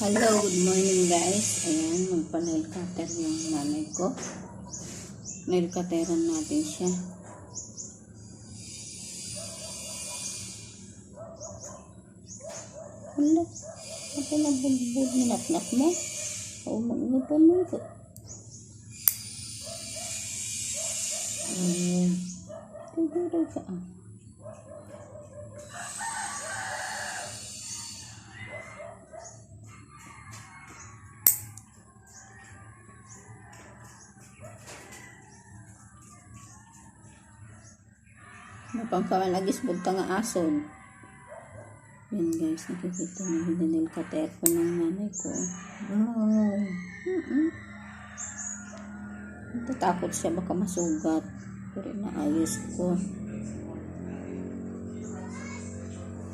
Hello, good morning guys. Ayan, magpa-nail cutter yung nanay ko. Nail cutteran natin siya. Hala, ako na bulbul, minatnat mo. O, mag-upan mo ito. Ayan. Tiguro ka ah. Napangkamalagis budta nga ason. Yan guys, nakikita na yung cutter ko ng nanay ko. Natatakot siya baka masugat. Pero naayos ko.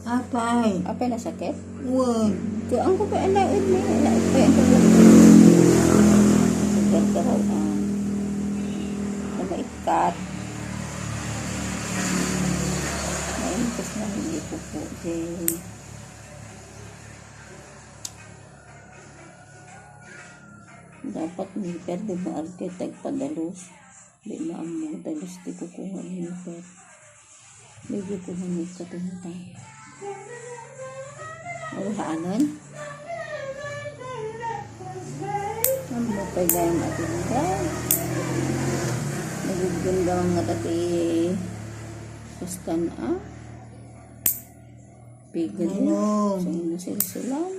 Apay. Apay na sakit? Wag. Ang ko pa alaid mo. Alaid pa yung sugat ka raw. Nagaikat. Naintos na hindi ko po. Dapat nipper, di ba architect padalos? Di ba ang mga dalos di kukuha nipper? Hindi kukuha nipper ito. Uruhaanan? Ang mapay gayang atin guys. Nagugundang nga dati sustan pigil Hello. sa inyo silsilan.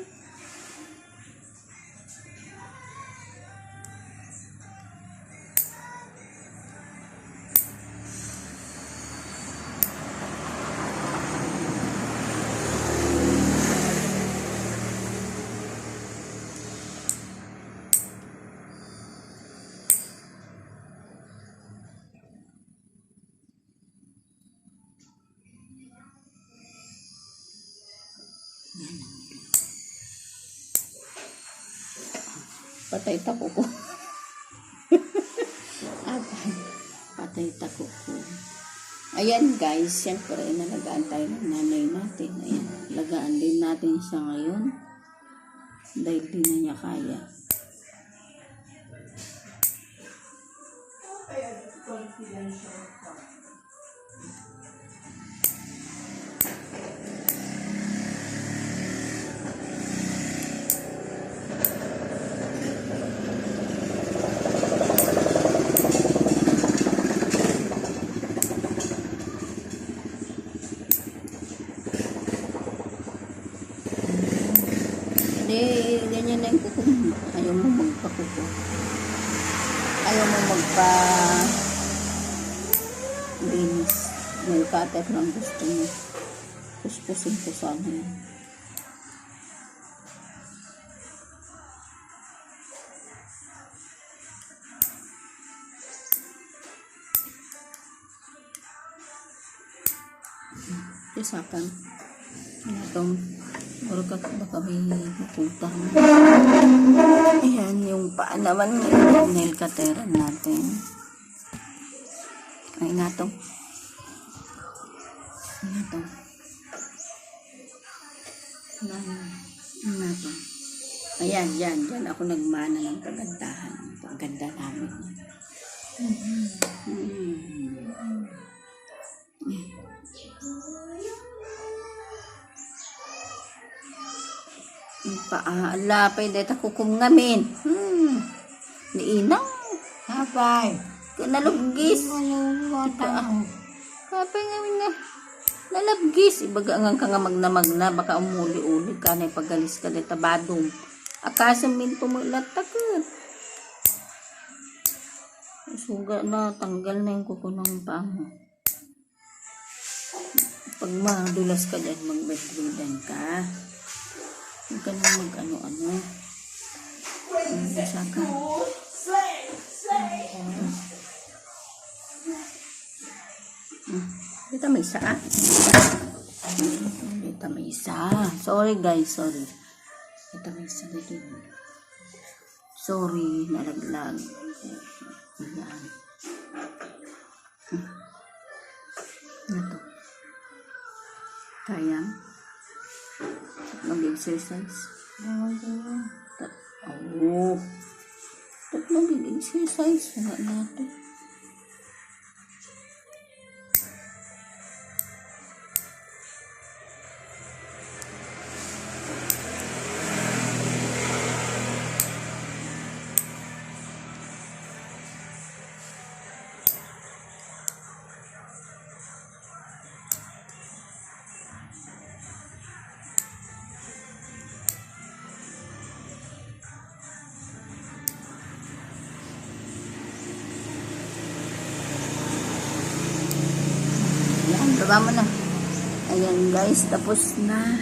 Patay tako ko. Patay tako ko. Ayan guys, siyempre nalagaan tayo ng nanay natin. Ayan, lagaan din natin siya ngayon. Dahil di na niya kaya. Hindi, ganyan na yung kuko. Ayaw mo magpakuko. Ayaw mo linis. May cutter lang gusto mo. Puspusin ko sana yun. Isakan. Ano itong baka may maputang. Ayan, yung paa naman yung nail cutteran natin. Ay, natong. Natong. Natong. Ayan, yan. Yan ako nagmana ng kagandahan. Ang ganda namin. Lapay dito kukum ngamin. Niinaw. Apay. Nalugis. Kapay ngamin na. Nalabgis. Ibaga nga ka nga magna baka umuli-uli ka na pagalis ka dito badong. Akasang minto mo ilatakot. Suga na. Tanggal na yung kuko ng paa mo. Pag madulas ka dyan, mag-bedridden ka. Huwag ka na mag-ano-ano. Bisa ka. Dito may isa Dito may isa. Sorry guys, sorry. Dito may isa dito. Sorry, nalaglag. Ayan. Ito. Kaya mag-exercise. Exercise nga natin. Yan, baba mo na. Ayan guys, tapos na.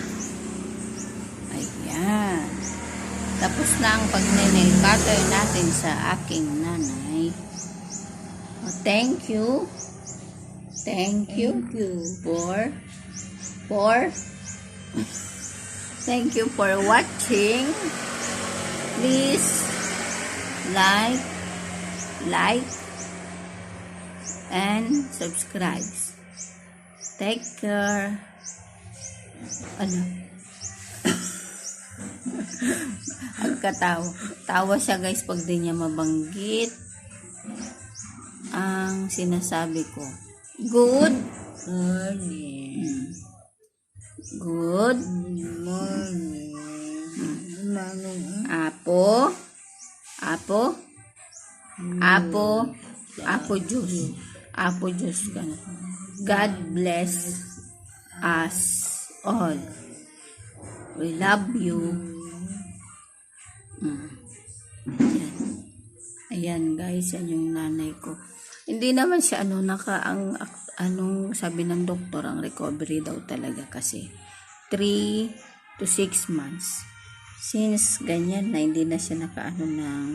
Ayan. Tapos na ang pag-nail cutter natin sa aking nanay. Oh, thank you. Thank you for thank you for watching. Please like and subscribe. Take care. Ano? Ang katawa. Tawa siya guys pag di niya mabanggit ang sinasabi ko. Good morning. Good morning. Apo. Apo juice. Apo juice ka na. God bless us all. We love you. Ayan guys, yan yung nanay ko. Hindi naman siya anong sabi ng doktor, ang recovery daw talaga kasi 3 to 6 months. Since ganyan na hindi na siya nakaano ng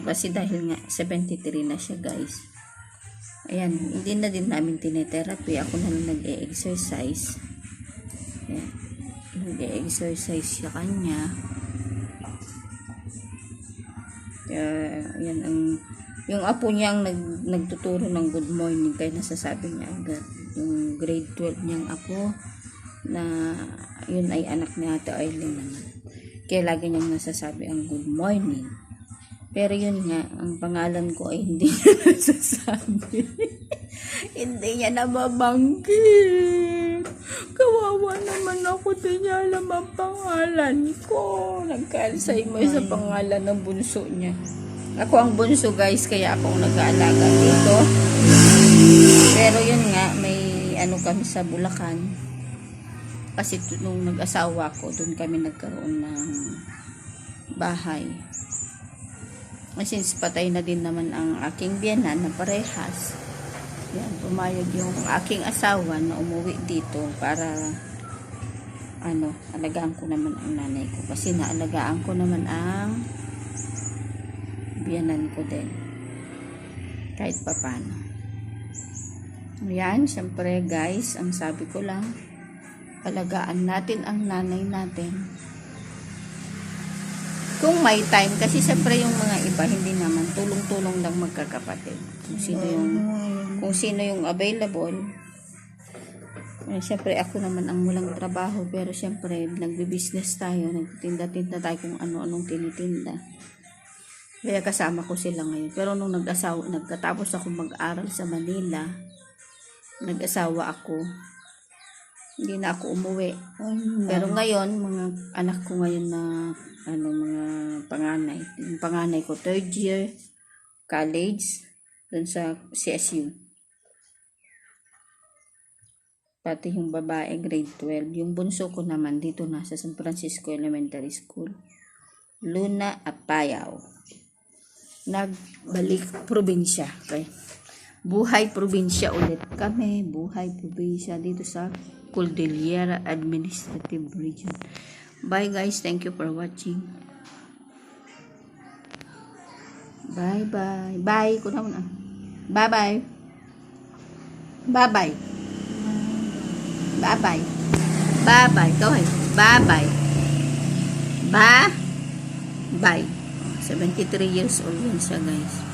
kasi dahil nga 73 na siya guys. Ayan, hindi na din namin tinetherapy. Ako na lang nag-e-exercise. Ayan, nag-e-exercise siya kanya. Ayan, yung apo niya ang nagtuturo ng good morning, kaya nasasabi niya agad. Yung grade 12 niyang apo, na yun ay anak ni Ate Aileen naman. Kaya lagi niyang nasasabi ang good morning. Pero yun nga, ang pangalan ko ay hindi niya nasasabi. Hindi niya nababanggit. Kawawa naman ako, di niya alam ang pangalan ko. Nagka-Alzheimer sa pangalan ng bunso niya. Ako ang bunso guys, kaya ako ang nag-aalaga dito. Pero yun nga, may kami sa Bulacan. Kasi nung nag-asawa ko, doon kami nagkaroon ng bahay. Since patay na din naman ang aking biyenan na parehas, yan, pumayag yung aking asawa na umuwi dito para alagaan ko naman ang nanay ko, kasi naalagaan ko naman ang biyenan ko din kahit papano. Yan, syempre guys, ang sabi ko lang, alagaan natin ang nanay natin kung may time, kasi syempre yung mga iba hindi naman, tulong-tulong lang magkakapatid. Kung sino yung available. Syempre ako naman ang walang trabaho, pero syempre nagbi-business tayo, nagtinda-tinda tayo kung ano-anong tinitinda. Kaya kasama ko sila ngayon. Pero nung nagkatapos ako mag-aral sa Manila, nag-asawa ako, hindi na ako umuwi. Pero ngayon, mga anak ko ngayon na mga panganay. Yung panganay ko, 3rd year college, dun sa CSU. Pati yung babae, grade 12. Yung bunso ko naman, dito na sa San Francisco Elementary School. Luna Apayao. Nagbalik probinsya. Okay? Buhay probinsya ulit kami. Buhay probinsya dito sa Cordillera Administrative Region. Bye guys. Thank you for watching. Bye bye. Bye. Kuna mo na. Bye bye. Bye bye. Bye bye. Bye bye. Go ahead. Bye bye. Bye bye. 73 years old yan siya guys.